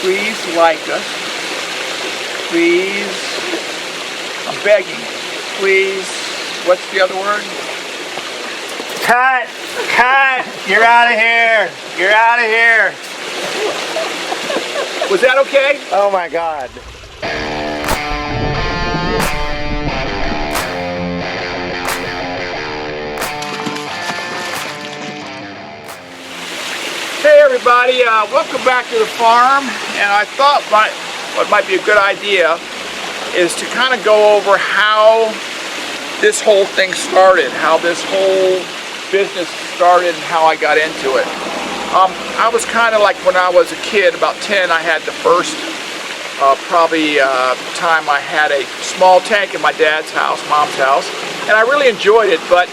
Please like us. Please, I'm begging. Please, what's the other word? Cut! Cut! You're out of here! You're out of here! Was that okay? Oh my God. Hey everybody, welcome back to the farm. And I thought what might be a good idea is to kind of go over how this whole thing started, how this whole business started and how I got into it. I was kind of like when I was a kid, about 10, I had the first time I had a small tank in my dad's house, mom's house, and I really enjoyed it, but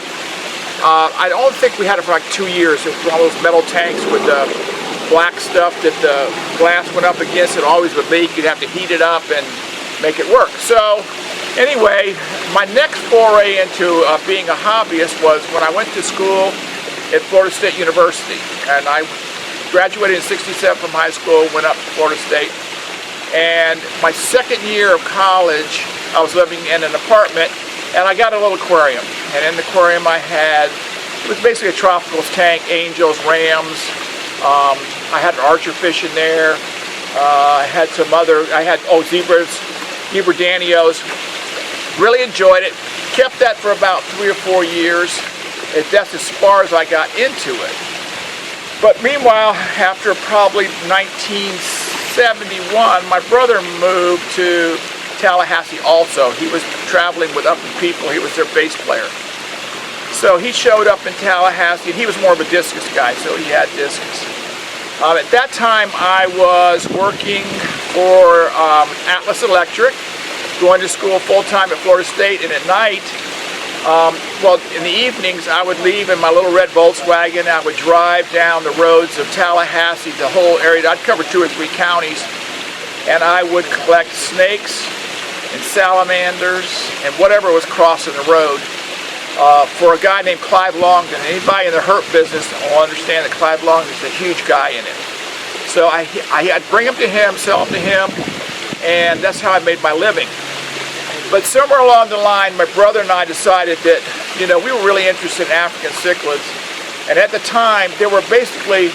I don't think we had it for like 2 years. It was one of those metal tanks with the black stuff that the glass went up against. It always would leak. You'd have to heat it up and make it work. So anyway, my next foray into being a hobbyist was when I went to school at Florida State University. And I graduated in '67 from high school, went up to Florida State. And my second year of college, I was living in an apartment, and I got a little aquarium. And in the aquarium I had, it was basically a tropical tank, angels, rams. I had an archer fish in there. I had some other, zebras, Heber Danios. Really enjoyed it. Kept that for about 3 or 4 years. That's as far as I got into it. But meanwhile, after probably 1971, my brother moved to Tallahassee also. He was traveling with Up and People. He was their bass player. So he showed up in Tallahassee, and he was more of a discus guy, so he had discus. At that time, I was working for Atlas Electric, going to school full-time at Florida State, and at night, in the evenings, I would leave in my little red Volkswagen. I would drive down the roads of Tallahassee, the whole area. I'd cover 2 or 3 counties, and I would collect snakes and salamanders and whatever was crossing the road for a guy named Clive Longden. Anybody in the herp business will understand that Clive Longden is a huge guy in it. So I'd bring them to him, sell them to him, and that's how I made my living. But somewhere along the line, my brother and I decided that, we were really interested in African cichlids. And at the time, there were basically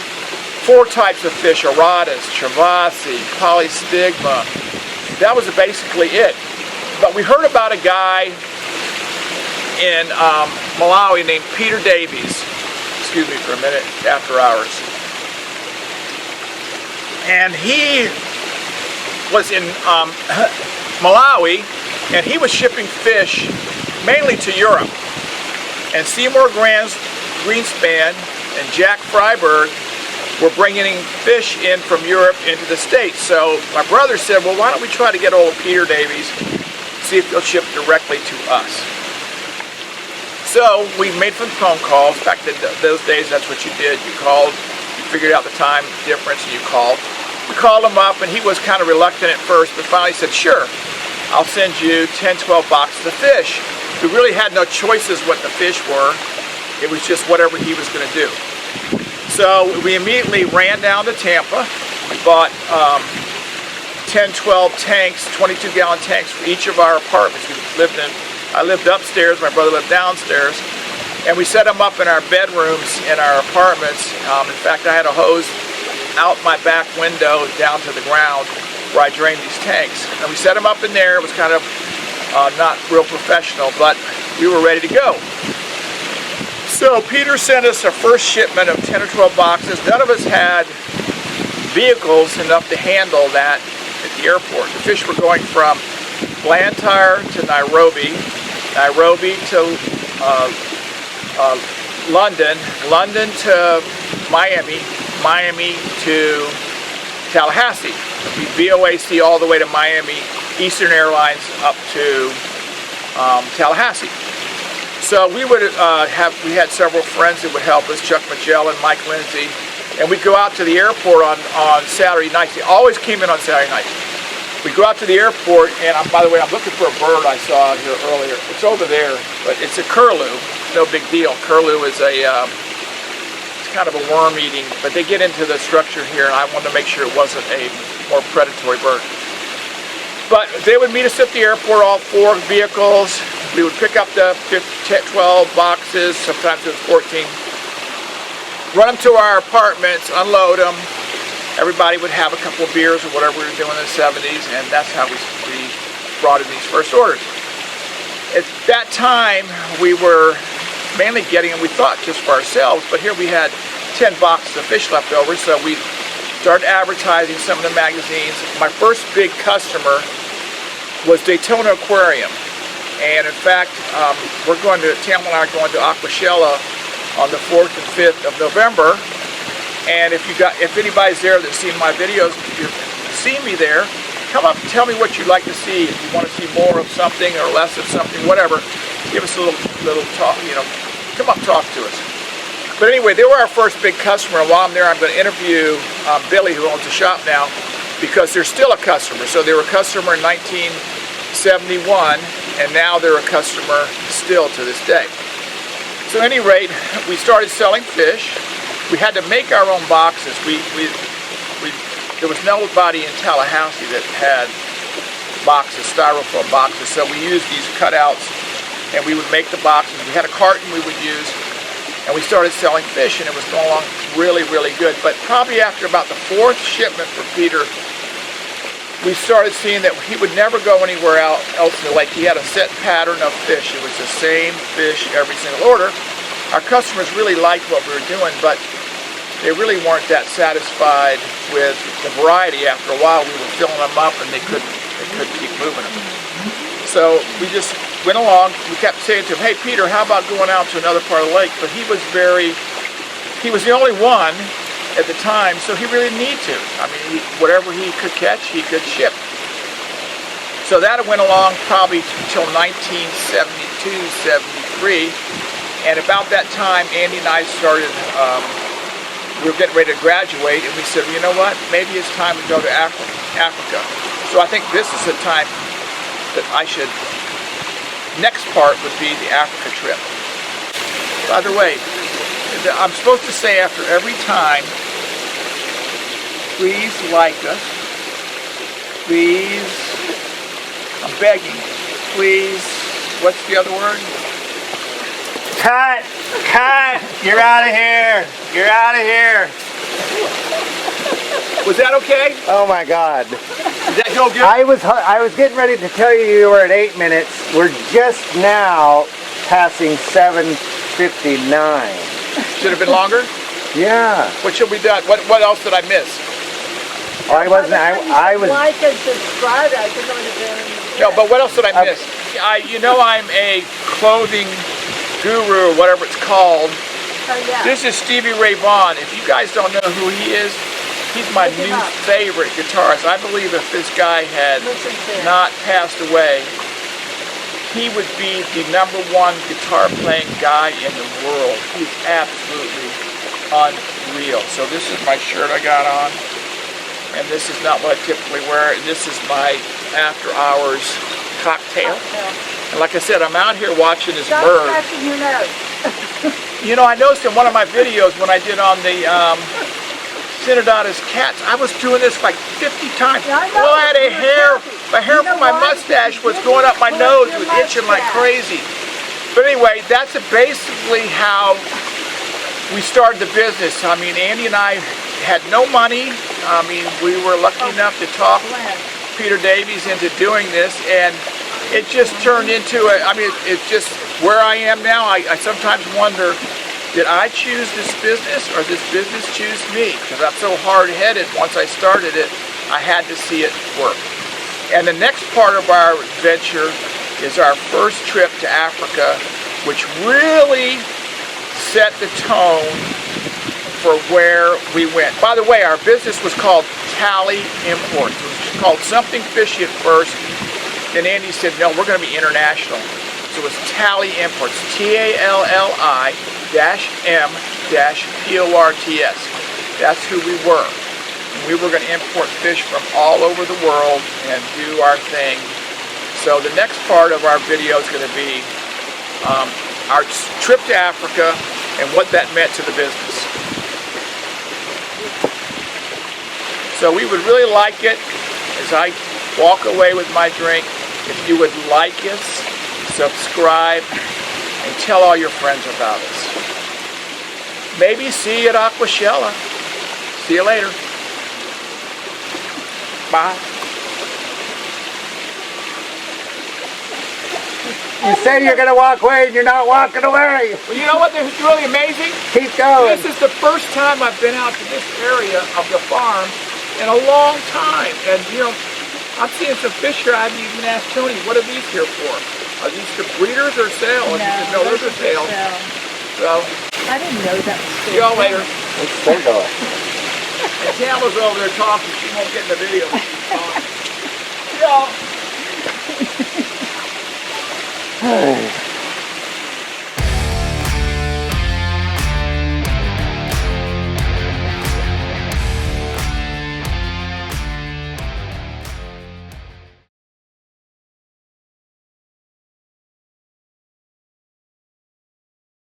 4 types of fish: Aradas, Travasi, Polystigma. That was basically it. But we heard about a guy in Malawi named Peter Davies. Excuse me for a minute, after hours. And he was in Malawi, and he was shipping fish mainly to Europe. And Seymour Greenspan and Jack Freiberg were bringing fish in from Europe into the States. So my brother said, well, why don't we try to get old Peter Davies, see if he'll ship directly to us. So we made some phone calls. In fact, those days, that's what you did. You called, you figured out the time difference, and you called. We called him up, and he was kind of reluctant at first, but finally said, sure, I'll send you 10, 12 boxes of fish. We really had no choices what the fish were. It was just whatever he was going to do. So we immediately ran down to Tampa. We bought 10, 12 tanks, 22-gallon tanks for each of our apartments. I lived upstairs, my brother lived downstairs, and we set them up in our bedrooms in our apartments. In fact, I had a hose out my back window down to the ground where I drained these tanks. And we set them up in there. It was kind of not real professional, but we were ready to go. So Peter sent us our first shipment of 10 or 12 boxes. None of us had vehicles enough to handle that at the airport. The fish were going from Blantyre to Nairobi, Nairobi to London, London to Miami, Miami to Tallahassee. VOAC all the way to Miami, Eastern Airlines up to Tallahassee. So we would we had several friends that would help us, Chuck Magellan, Mike Lindsay, and we'd go out to the airport on Saturday nights. They always came in on Saturday nights. We'd go out to the airport, and by the way, I'm looking for a bird I saw here earlier. It's over there, but it's a curlew. No big deal. Curlew is kind of a worm eating, but they get into the structure here, and I wanted to make sure it wasn't a more predatory bird. But they would meet us at the airport, all 4 vehicles. We would pick up the 12 boxes, sometimes it was 14. Run them to our apartments, unload them. Everybody would have a couple of beers or whatever we were doing in the 70s, and that's how we brought in these first orders. At that time, we were mainly getting them, we thought, just for ourselves, but here we had 10 boxes of fish left over, so we started advertising some of the magazines. My first big customer was Daytona Aquarium, and in fact, Tamla and I are going to Aquashella on the 4th and 5th of November, and if anybody's there that's seen my videos, if you've seen me there, come up and tell me what you'd like to see. If you want to see more of something or less of something, whatever, give us a little talk, come up and talk to us. But anyway, they were our first big customer, and while I'm there, I'm going to interview Billy, who owns the shop now, because they're still a customer. So they were a customer in 1971, and now they're a customer still to this day. So at any rate, we started selling fish. We had to make our own boxes. There was nobody in Tallahassee that had boxes, styrofoam boxes, so we used these cutouts, and we would make the boxes. We had a carton we would use, and we started selling fish, and it was going along really, really good. But probably after about the 4th shipment for Peter, we started seeing that he would never go anywhere else in the lake. He had a set pattern of fish. It was the same fish every single order. Our customers really liked what we were doing, but they really weren't that satisfied with the variety. After a while, we were filling them up, and they couldn't keep moving them. So we just went along. We kept saying to him, "Hey, Peter, how about going out to another part of the lake?" But he was the only one at the time, so he really didn't need to. I mean, whatever he could catch, he could ship. So that went along probably until 1972, 73, and about that time, Andy and I started. We were getting ready to graduate, and we said, you know what, maybe it's time to go to Africa. So I think this is the time that next part would be the Africa trip. By the way, I'm supposed to say after every time, please like us, please, I'm begging, please, what's the other word? Cut! You're out of here! You're out of here! Was that okay? Oh my God! Did that go good? I was getting ready to tell you were at 8 minutes. We're just now passing 7:59. Should have been longer? Yeah. What should we done? What else did I miss? Oh, I wasn't. I was. Like and subscribe. I think it would have been. No, but what else did I miss? I'm a clothing guru, or whatever it's called. Oh, yeah. This is Stevie Ray Vaughan. If you guys don't know who he is, he's my Look him new up. favorite guitarist. I believe if this guy had Listen to him. not passed away, he would be the #1 guitar playing guy in the world. He's absolutely unreal. So this is my shirt I got on, and this is not what I typically wear, and this is my after hours cocktail. And like I said, I'm out here watching this Stop bird. scratching your nose. I noticed in one of my videos when I did on the Synodotus cats, I was doing this like 50 times. Yeah, I know. Well, I had my hair You know from my why? mustache was You going up my clip nose, your was itching like mustache. crazy. But anyway, that's basically how we started the business. I mean, Andy and I had no money. I mean, we were lucky enough to talk Glenn. Peter Davies into doing this, and it just turned into it's just where I am now. I sometimes wonder, did I choose this business or this business choose me? Because I'm so hard-headed. Once I started it, I had to see it work. And the next part of our adventure is our first trip to Africa, which really set the tone for where we went. By the way, our business was called Tally Imports. It was called something fishy at first. Then Andy said, no, we're going to be international. So it was Tally Imports, TALLI-M-PORTS. That's who we were. And we were going to import fish from all over the world and do our thing. So the next part of our video is going to be our trip to Africa and what that meant to the business. So we would really like it as I walk away with my drink if you would like us, subscribe, and tell all your friends about us. Maybe see you at Aquashella. See you later. Bye. You say you're going to walk away and you're not walking away. Well, you know what? This is really amazing. Keep going. This is the first time I've been out to this area of the farm in a long time. And, you know, I'm seeing some fish here. I haven't even asked Tony, what are these here for? Are these the breeders or sales? And he said, no, those are sales. So, I didn't know that was see y'all later. It's still going. And Tamara's over there talking. She won't get in the video. See y'all. Hey.